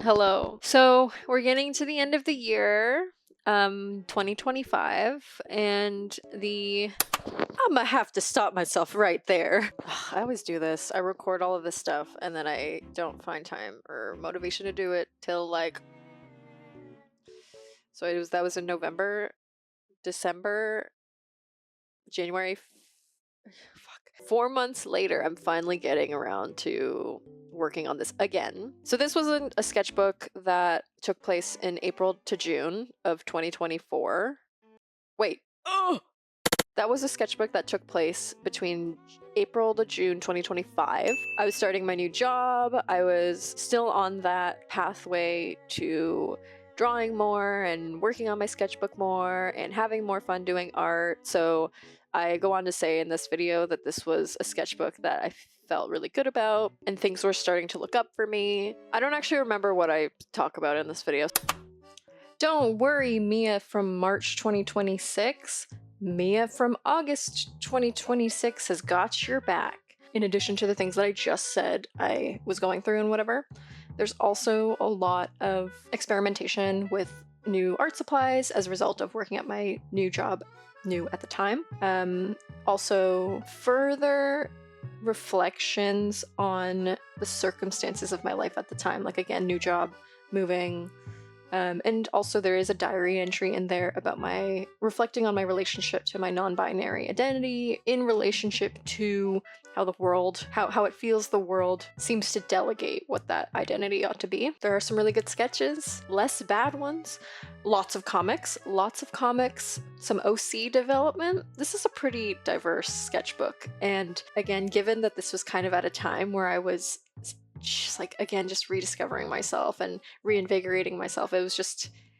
Hello. So we're getting to the end of the year, 2025, and I'm gonna have to stop myself right there. I always do this. I record all of this stuff and then I don't find time or motivation to do it till that was in November, December, January. Fuck. 4 months later, I'm finally getting around to working on this again. So this was a sketchbook that took place in April to June of 2024. Wait. Oh! That was a sketchbook that took place between April to June 2025. I was starting my new job. I was still on that pathway to drawing more and working on my sketchbook more and having more fun doing art. So I go on to say in this video that this was a sketchbook that I felt really good about and things were starting to look up for me. I don't actually remember what I talk about in this video. Don't worry, Mia from March 2026. Mia from August 2026 has got your back. In addition to the things that I just said I was going through and whatever, there's also a lot of experimentation with new art supplies as a result of working at my new job, new at the time. Also, further reflections on the circumstances of my life at the time, like again, new job, moving. And also there is a diary entry in there about my reflecting on my relationship to my non-binary identity in relationship to how the world, how it feels the world seems to delegate what that identity ought to be. There are some really good sketches, less bad ones, lots of comics, some OC development. This is a pretty diverse sketchbook. And again, given that this was kind of at a time where I was just like, again, just rediscovering myself and reinvigorating myself.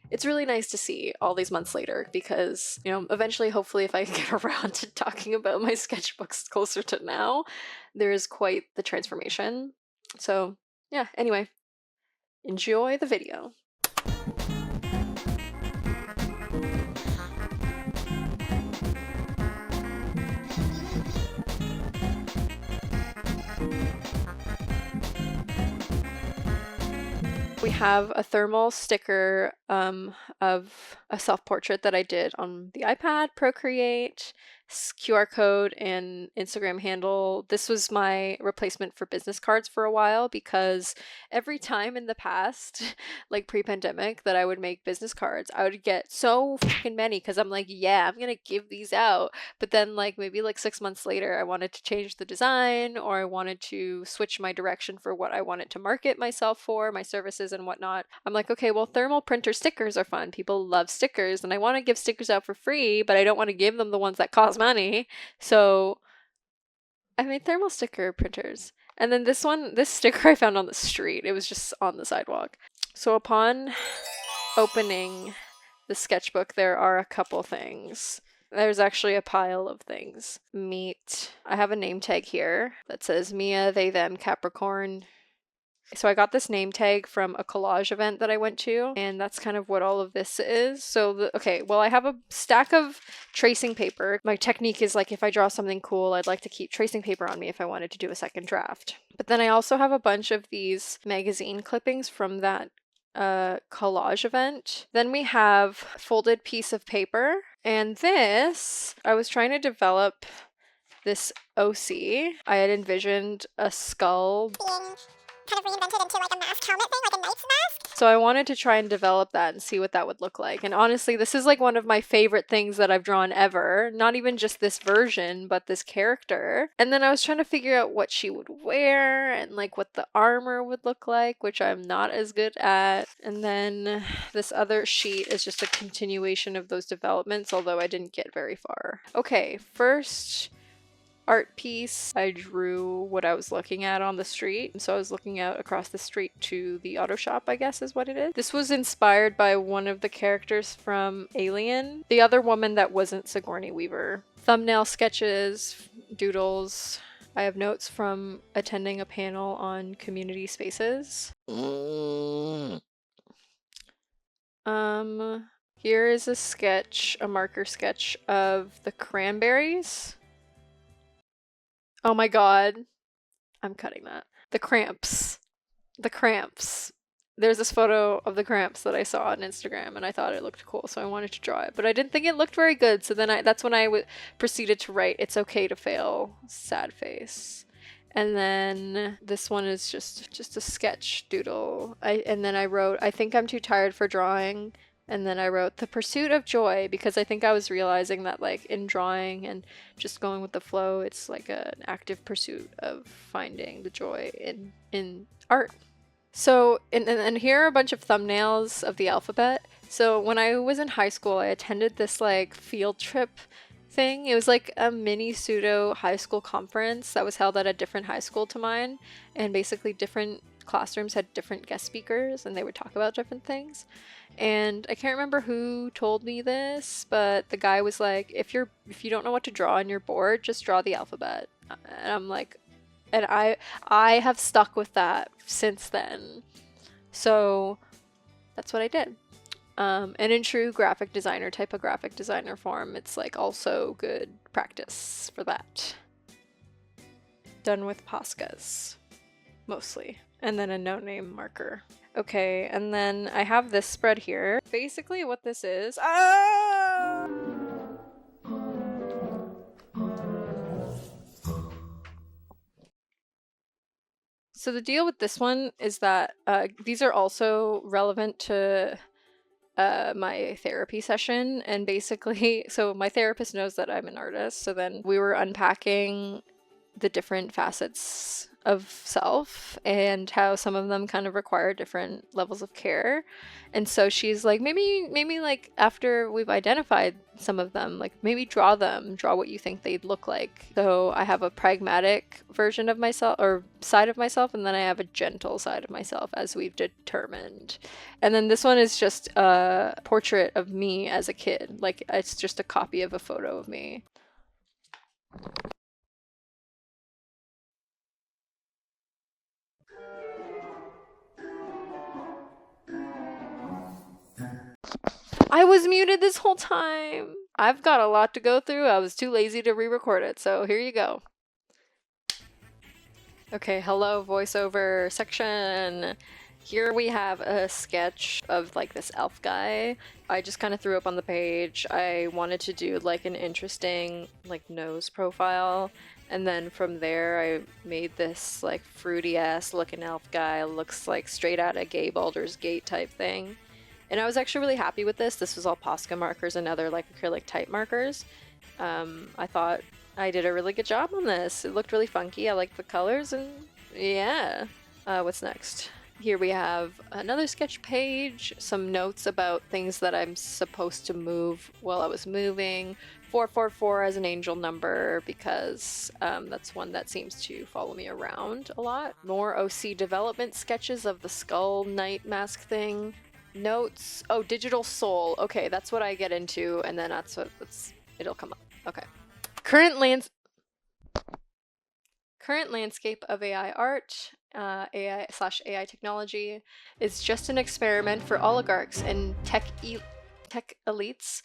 It's really nice to see all these months later because, you know, eventually, hopefully, if I get around to talking about my sketchbooks closer to now, there is quite the transformation. So yeah, anyway, enjoy the video. We have a thermal sticker of a self-portrait that I did on the iPad, Procreate, QR code, and Instagram handle. This was my replacement for business cards for a while because every time in the past, like pre-pandemic, that I would make business cards, I would get so fucking many because I'm like, yeah, I'm gonna give these out. But then like maybe like 6 months later, I wanted to change the design or I wanted to switch my direction for what I wanted to market myself for, my services and whatnot. I'm like, okay, well, thermal printer stickers are fun. People love stickers and I want to give stickers out for free, but I don't want to give them the ones that cost money. So I made thermal sticker printers. And then this sticker I found on the street. It was just on the sidewalk. So upon opening the sketchbook, there are a couple things. There's actually a pile of things. I have a name tag here that says Mia, they, them, Capricorn. So I got this name tag from a collage event that I went to, and that's kind of what all of this is. So, I have a stack of tracing paper. My technique is like if I draw something cool, I'd like to keep tracing paper on me if I wanted to do a second draft. But then I also have a bunch of these magazine clippings from that collage event. Then we have a folded piece of paper, and this, I was trying to develop this OC. I had envisioned a skull being kind of reinvented into like a mask helmet thing, like a knight's mask. So I wanted to try and develop that and see what that would look like. And honestly, this is like one of my favorite things that I've drawn ever. Not even just this version, but this character. And then I was trying to figure out what she would wear and like what the armor would look like, which I'm not as good at. And then this other sheet is just a continuation of those developments, although I didn't get very far. Okay, first art piece, I drew what I was looking at on the street. So I was looking out across the street to the auto shop, I guess is what it is. This was inspired by one of the characters from Alien, the other woman that wasn't Sigourney Weaver. Thumbnail sketches, doodles. I have notes from attending a panel on community spaces. Here is a sketch, a marker sketch of the cranberries. Oh my god. I'm cutting that. The cramps. there's this photo of the Gramps that I saw on Instagram, and I thought it looked cool, so I wanted to draw it. But I didn't think it looked very good, so then that's when I proceeded to write, "It's okay to fail, sad face." And then this one is just a sketch doodle. And then I wrote, "I think I'm too tired for drawing." And then I wrote, "The pursuit of joy," because I think I was realizing that like in drawing and just going with the flow, it's like an active pursuit of finding the joy in art. So, and here are a bunch of thumbnails of the alphabet. So when I was in high school, I attended this like field trip thing. It was like a mini pseudo high school conference that was held at a different high school to mine. And basically different classrooms had different guest speakers and they would talk about different things. And I can't remember who told me this, but the guy was like, if you don't know what to draw on your board, just draw the alphabet. And I'm like, and I have stuck with that since then. So that's what I did. And in true graphic designer, typographic designer form, it's like also good practice for that. Done with Poscas, mostly. And then a no-name marker. Okay, and then I have this spread here. Basically what this is... Ah! So the deal with this one is that these are also relevant to my therapy session, and basically, so my therapist knows that I'm an artist, so then we were unpacking the different facets of self and how some of them kind of require different levels of care. And so she's like, maybe like after we've identified some of them, like maybe draw what you think they'd look like. So I have a pragmatic version of myself or side of myself, and then I have a gentle side of myself as we've determined. And then this one is just a portrait of me as a kid. Like it's just a copy of a photo of me. I was muted this whole time. I've got a lot to go through. I was too lazy to re-record it, so here you go. Okay, hello voiceover section. Here we have a sketch of like this elf guy. I just kind of threw up on the page. I wanted to do like an interesting like nose profile, and then from there I made this like fruity ass looking elf guy. Looks like straight out of Gay Baldur's Gate type thing. And I was actually really happy with this. This was all Posca markers and other like acrylic type markers. I thought I did a really good job on this. It looked really funky. I liked the colors, and yeah. What's next? Here we have another sketch page, some notes about things that I'm supposed to move while I was moving. 444 as an angel number because that's one that seems to follow me around a lot. More OC development sketches of the skull knight mask thing. Notes. Oh, digital soul. Okay, that's what I get into, and then it'll come up. Okay. Current landscape of AI art, AI/AI technology, is just an experiment for oligarchs and tech elites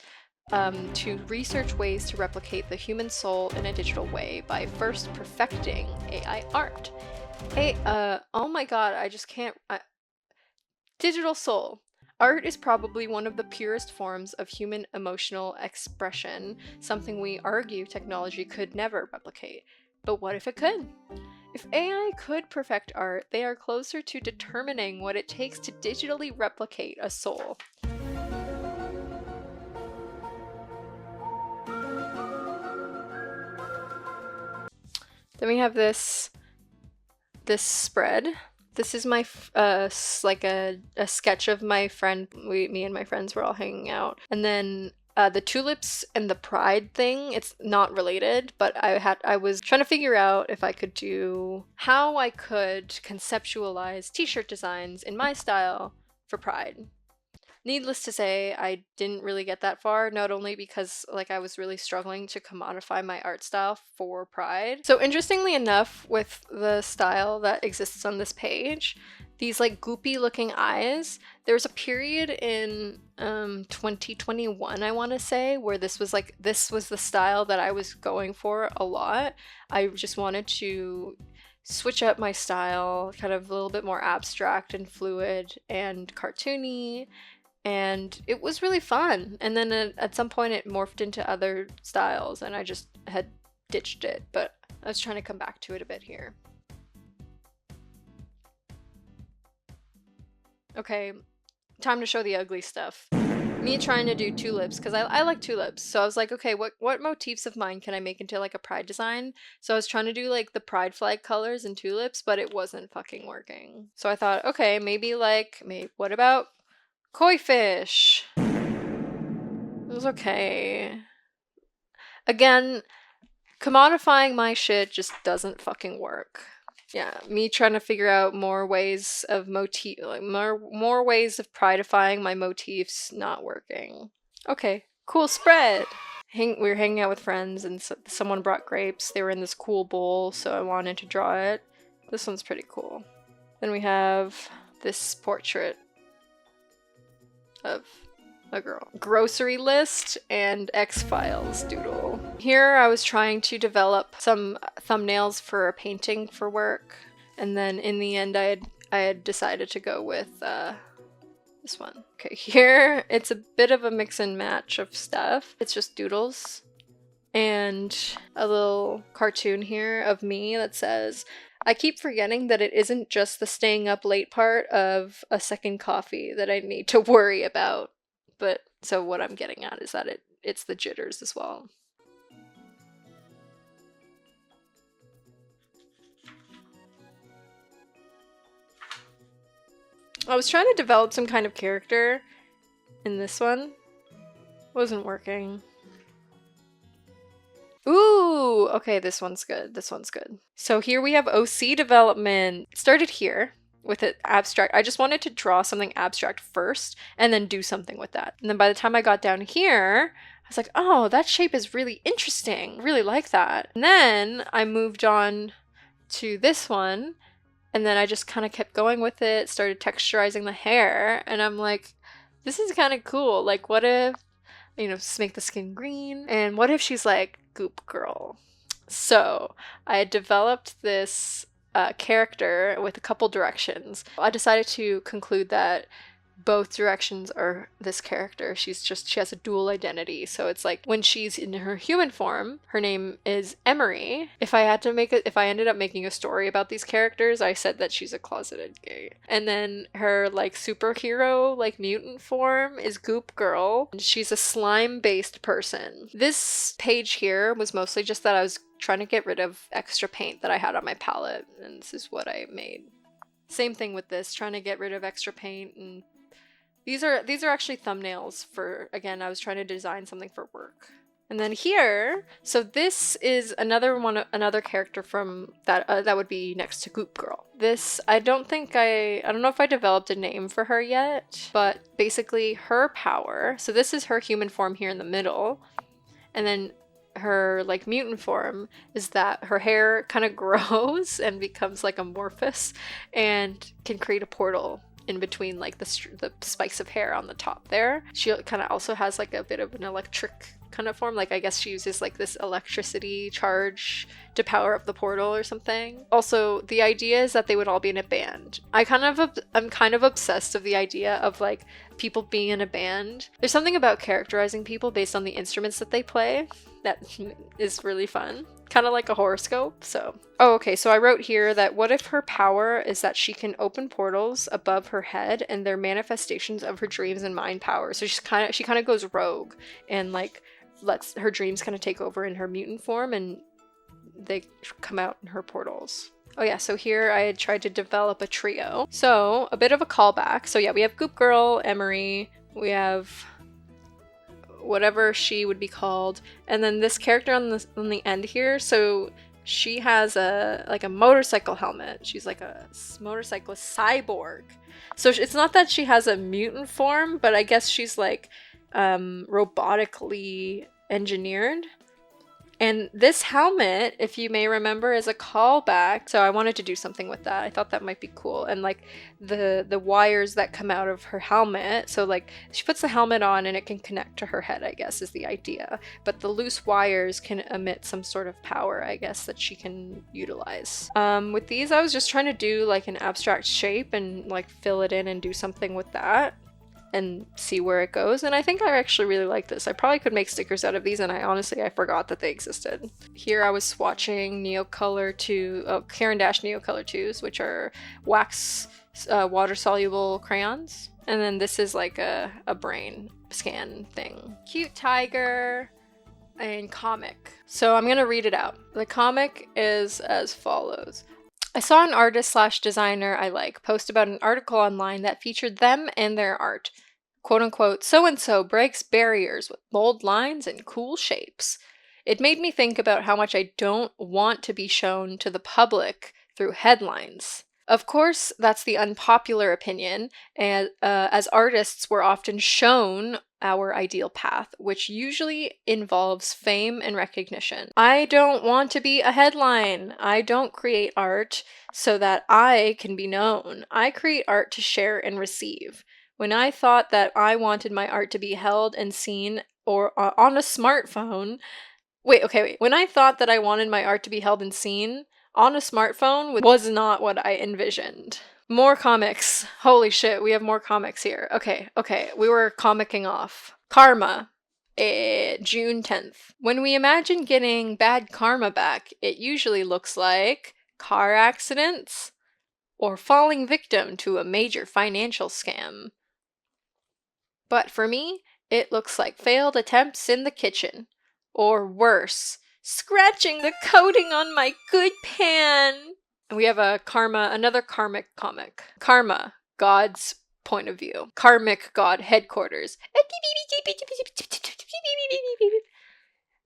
to research ways to replicate the human soul in a digital way by first perfecting AI art. Oh my god, I just can't. Digital soul. Art is probably one of the purest forms of human emotional expression, something we argue technology could never replicate. But what if it could? If AI could perfect art, they are closer to determining what it takes to digitally replicate a soul. Then we have this spread. This is my like a sketch of my friend. Me and my friends were all hanging out, and then the tulips and the pride thing. It's not related, but I was trying to figure out if I could do how I could conceptualize t-shirt designs in my style for pride. Needless to say, I didn't really get that far, not only because like I was really struggling to commodify my art style for Pride. So interestingly enough, with the style that exists on this page, these like goopy looking eyes, there was a period in 2021, I want to say, where this was the style that I was going for a lot. I just wanted to switch up my style, kind of a little bit more abstract and fluid and cartoony, and it was really fun. And then at some point it morphed into other styles and I just had ditched it, but I was trying to come back to it a bit here. Okay, time to show the ugly stuff. Me trying to do tulips, because I like tulips. So I was like, okay, what motifs of mine can I make into like a pride design? So I was trying to do like the pride flag colors and tulips, but it wasn't fucking working. So I thought, okay, maybe what about koi fish? It was okay. Again, commodifying my shit just doesn't fucking work. Yeah, me trying to figure out more ways of more ways of pridifying my motifs not working. Okay, cool spread. We were hanging out with friends and someone brought grapes. They were in this cool bowl, so I wanted to draw it. This one's pretty cool. Then we have this portrait of a girl. Grocery list and X-Files doodle. Here I was trying to develop some thumbnails for a painting for work, and then in the end I had decided to go with this one. Okay, here it's a bit of a mix and match of stuff. It's just doodles and a little cartoon here of me that says, I keep forgetting that it isn't just the staying up late part of a second coffee that I need to worry about. But so what I'm getting at is that it's the jitters as well. I was trying to develop some kind of character in this one. Wasn't working. Ooh, okay, this one's good. This one's good. So here we have OC development. Started here with it abstract. I just wanted to draw something abstract first and then do something with that. And then by the time I got down here, I was like, oh, that shape is really interesting. Really like that. And then I moved on to this one, and then I just kind of kept going with it, started texturizing the hair, and I'm like, this is kind of cool. Like, what if, just make the skin green? And what if she's like Goop Girl? So I had developed this character with a couple directions. I decided to conclude that both directions are this character. She has a dual identity. So it's like when she's in her human form, her name is Emery. If I ended up making a story about these characters, I said that she's a closeted gay. And then her like superhero, like mutant form is Goop Girl. And she's a slime-based person. This page here was mostly just that I was trying to get rid of extra paint that I had on my palette, and this is what I made. Same thing with this, trying to get rid of extra paint, and these are actually thumbnails for, again, I was trying to design something for work. And then here, so this is another character from that would be next to Goop Girl. This, I don't know if I developed a name for her yet, but basically her power, so this is her human form here in the middle, and then her like mutant form is that her hair kind of grows and becomes like amorphous and can create a portal in between like the spikes of hair on the top there. She kind of also has like a bit of an electric kind of form, like I guess she uses like this electricity charge to power up the portal or something. Also, the idea is that they would all be in a band. I'm kind of obsessed with the idea of like people being in a band. There's something about characterizing people based on the instruments that they play that is really fun. Kind of like a horoscope, so. Oh, okay, so I wrote here that what if her power is that she can open portals above her head and they're manifestations of her dreams and mind power. So she kind of goes rogue and like lets her dreams kind of take over in her mutant form and they come out in her portals. Oh yeah, so here I had tried to develop a trio. So a bit of a callback. So yeah, we have Goop Girl, Emery, we have whatever she would be called, and then this character on the end here, so she has a motorcycle helmet. She's like a motorcyclist cyborg. So it's not that she has a mutant form, but I guess she's like robotically engineered. And this helmet, if you may remember, is a callback. So I wanted to do something with that. I thought that might be cool. And like the wires that come out of her helmet. So like she puts the helmet on and it can connect to her head, I guess, is the idea. But the loose wires can emit some sort of power, I guess, that she can utilize. With these, I was just trying to do like an abstract shape and like fill it in and do something with that and see where it goes. And I think I actually really like this. I probably could make stickers out of these, and I forgot that they existed. Here I was swatching Neocolor 2, Caran d'Ache Neocolor 2s, which are wax water-soluble crayons. And then this is like a brain scan thing. Cute tiger and comic. So I'm gonna read it out. The comic is as follows. I saw an artist/designer I like post about an article online that featured them and their art. Quote unquote, so-and-so breaks barriers with bold lines and cool shapes. It made me think about how much I don't want to be shown to the public through headlines. Of course, that's the unpopular opinion, and as artists, we're often shown our ideal path, which usually involves fame and recognition. I don't want to be a headline. I don't create art so that I can be known. I create art to share and receive. When I thought that I wanted my art to be held and seen or on a smartphone, wait. When I thought that I wanted my art to be held and seen on a smartphone was not what I envisioned. More comics. Holy shit, we have more comics here. Okay, we were comicking off. Karma. June 10th. When we imagine getting bad karma back, it usually looks like car accidents or falling victim to a major financial scam. But for me, it looks like failed attempts in the kitchen. Or worse, scratching the coating on my good pan. And we have another karmic comic. Karma, God's point of view. Karmic God headquarters.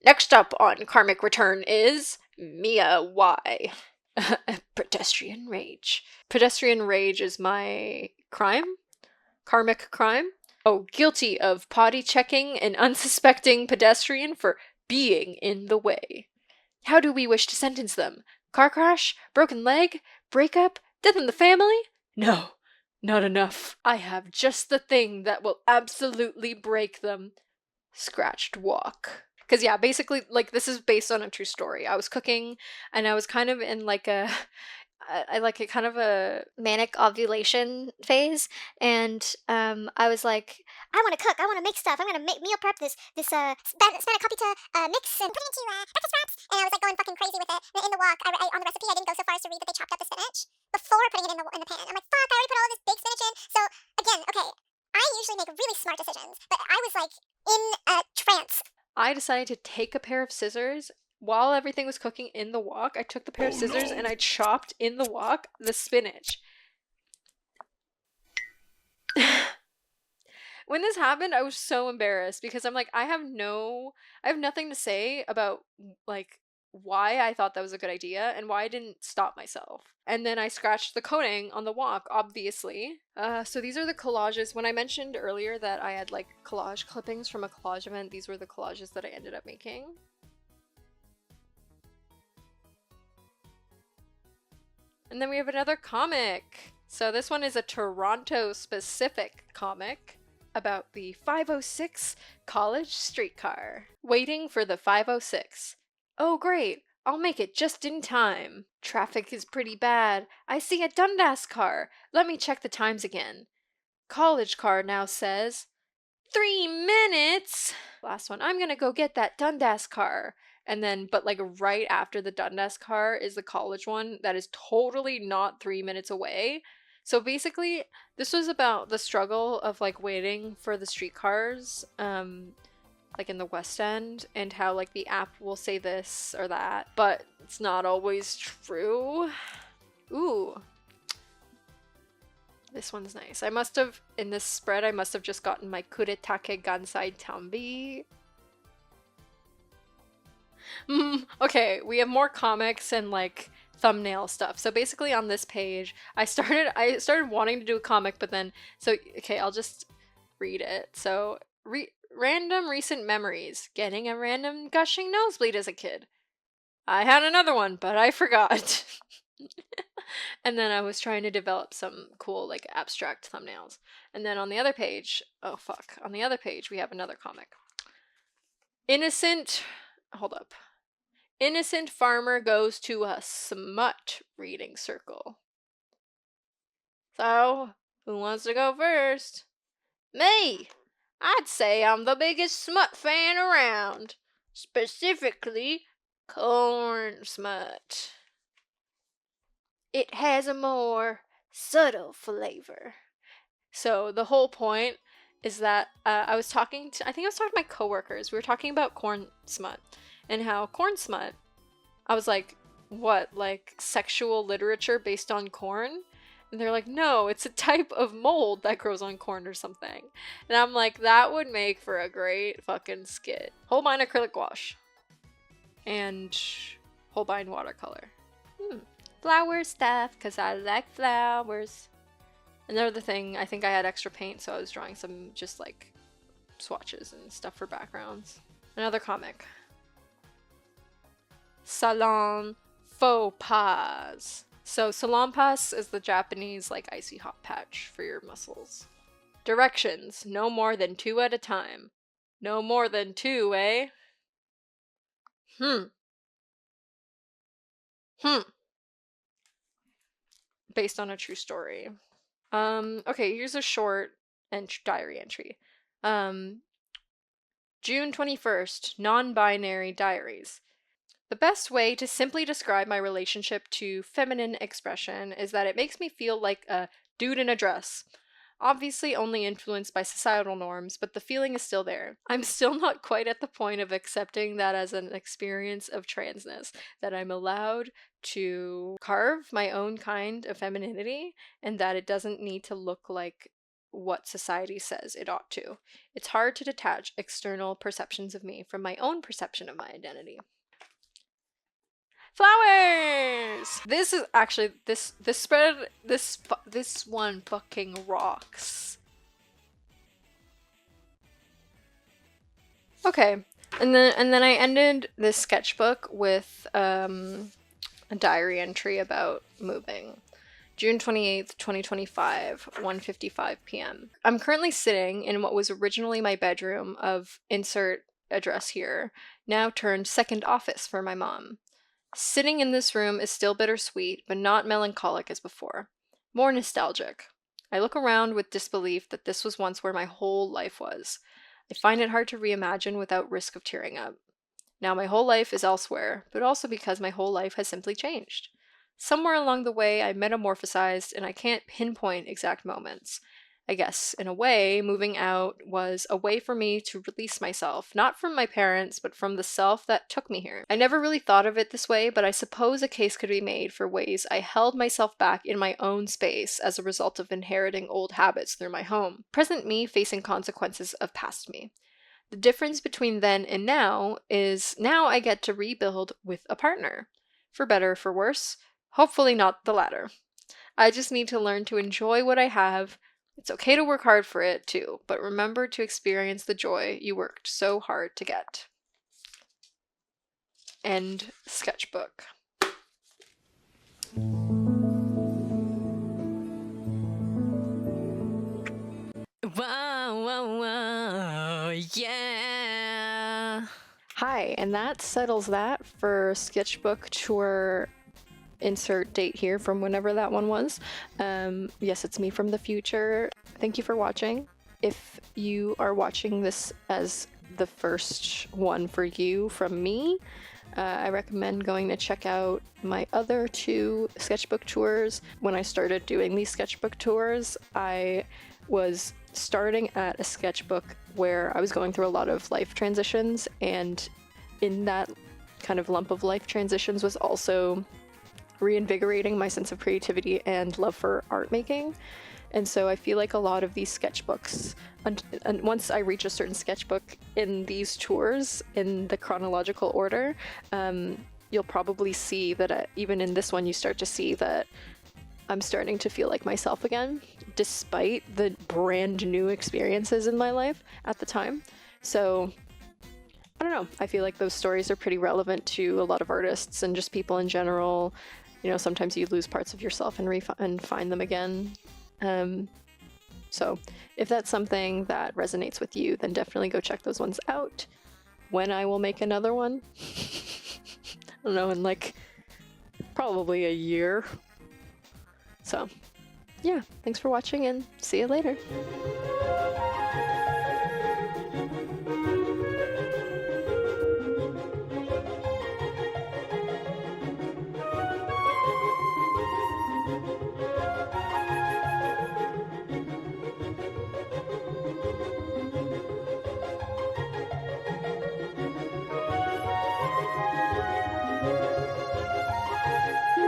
Next up on Karmic Return is Mia Y. Pedestrian Rage. Pedestrian Rage is my crime. Karmic crime. Oh, guilty of potty checking an unsuspecting pedestrian for being in the way. How do we wish to sentence them? Car crash? Broken leg? Breakup? Death in the family? No, not enough. I have just the thing that will absolutely break them. Scratched walk. Because yeah, basically, like, this is based on a true story. I was cooking, and I was kind of in like a kind of a manic ovulation phase, and I was like, I want to cook, I want to make stuff, I'm gonna meal prep this spanakopita mix and put it into breakfast wraps, and I was like going fucking crazy with it. And in the wok, I on the recipe, I didn't go so far as to read that they chopped up the spinach before putting it in the pan. I'm like, fuck, I already put all this big spinach in. So again, okay, I usually make really smart decisions, but I was like in a trance. I decided to take a pair of scissors. While everything was cooking in the wok, I took the pair of scissors and I chopped in the wok the spinach. When this happened, I was so embarrassed because I'm like, I have nothing to say about like why I thought that was a good idea and why I didn't stop myself. And then I scratched the coating on the wok, obviously. So these are the collages. When I mentioned earlier that I had like collage clippings from a collage event, these were the collages that I ended up making. And then we have another comic. So this one is a Toronto-specific comic about the 506 college streetcar. Waiting for the 506. Oh great, I'll make it just in time. Traffic is pretty bad. I see a Dundas car. Let me check the times again. College car now says 3 minutes. Last one, I'm gonna go get that Dundas car. And then, but like right after the Dundas car is the college one that is totally not 3 minutes away. So basically, this was about the struggle of like waiting for the streetcars, like in the West End, and how like the app will say this or that, but it's not always true. Ooh. This one's nice. In this spread, I must have just gotten my Kuretake Gansai Tambi. Okay, we have more comics and like thumbnail stuff. So basically on this page, I started wanting to do a comic, but then okay, I'll just read it. So random recent memories. Getting a random gushing nosebleed as a kid. I had another one, but I forgot. And then I was trying to develop some cool, like, abstract thumbnails. And then on the other page, oh fuck, on the other page we have another comic. Hold up. Innocent farmer goes to a smut reading circle. So, who wants to go first? Me! I'd say I'm the biggest smut fan around. Specifically, corn smut. It has a more subtle flavor. So the whole point is that I think I was talking to my coworkers. We were talking about corn smut and how corn smut, I was like, what, like sexual literature based on corn? And they're like, no, it's a type of mold that grows on corn or something. And I'm like, that would make for a great fucking skit. Holbein acrylic gouache. And Holbein watercolor. Flower stuff, because I like flowers. Another thing, I think I had extra paint, so I was drawing some just like swatches and stuff for backgrounds. Another comic. Salon Faux Pas. So Salonpas is the Japanese like icy hot patch for your muscles. Directions, no more than 2 at a time. No more than 2, eh? Based on a true story. Okay, here's a short diary entry. June 21st, non-binary diaries. The best way to simply describe my relationship to feminine expression is that it makes me feel like a dude in a dress. Obviously only influenced by societal norms, but the feeling is still there. I'm still not quite at the point of accepting that as an experience of transness, that I'm allowed to carve my own kind of femininity, and that it doesn't need to look like what society says it ought to. It's hard to detach external perceptions of me from my own perception of my identity. Flowers! This is actually, this one fucking rocks. Okay, and then I ended this sketchbook with a diary entry about moving. June 28th, 2025, 1:55 p.m. I'm currently sitting in what was originally my bedroom of insert address here, now turned second office for my mom. Sitting in this room is still bittersweet, but not melancholic as before. More nostalgic. I look around with disbelief that this was once where my whole life was. I find it hard to reimagine without risk of tearing up. Now my whole life is elsewhere, but also because my whole life has simply changed. Somewhere along the way I metamorphosized, and I can't pinpoint exact moments. I guess, in a way, moving out was a way for me to release myself, not from my parents, but from the self that took me here. I never really thought of it this way, but I suppose a case could be made for ways I held myself back in my own space as a result of inheriting old habits through my home. Present me facing consequences of past me. The difference between then and now is now I get to rebuild with a partner. For better or for worse, hopefully not the latter. I just need to learn to enjoy what I have. It's okay to work hard for it, too, but remember to experience the joy you worked so hard to get. End sketchbook. Whoa, whoa, whoa, yeah! Hi, and that settles that for sketchbook tour. Insert date here from whenever that one was. Yes, it's me from the future. Thank you for watching. If you are watching this as the first one for you from me, I recommend going to check out my other 2 sketchbook tours. When I started doing these sketchbook tours, I was starting at a sketchbook where I was going through a lot of life transitions, and in that kind of lump of life transitions was also reinvigorating my sense of creativity and love for art making. And so I feel like a lot of these sketchbooks, and once I reach a certain sketchbook in these tours in the chronological order, you'll probably see that even in this one you start to see that I'm starting to feel like myself again, despite the brand new experiences in my life at the time. So I don't know. I feel like those stories are pretty relevant to a lot of artists and just people in general. You know, sometimes you lose parts of yourself and find them again. So if that's something that resonates with you, then definitely go check those ones out. When I will make another one, I don't know, in like probably a year. So yeah, thanks for watching and see you later.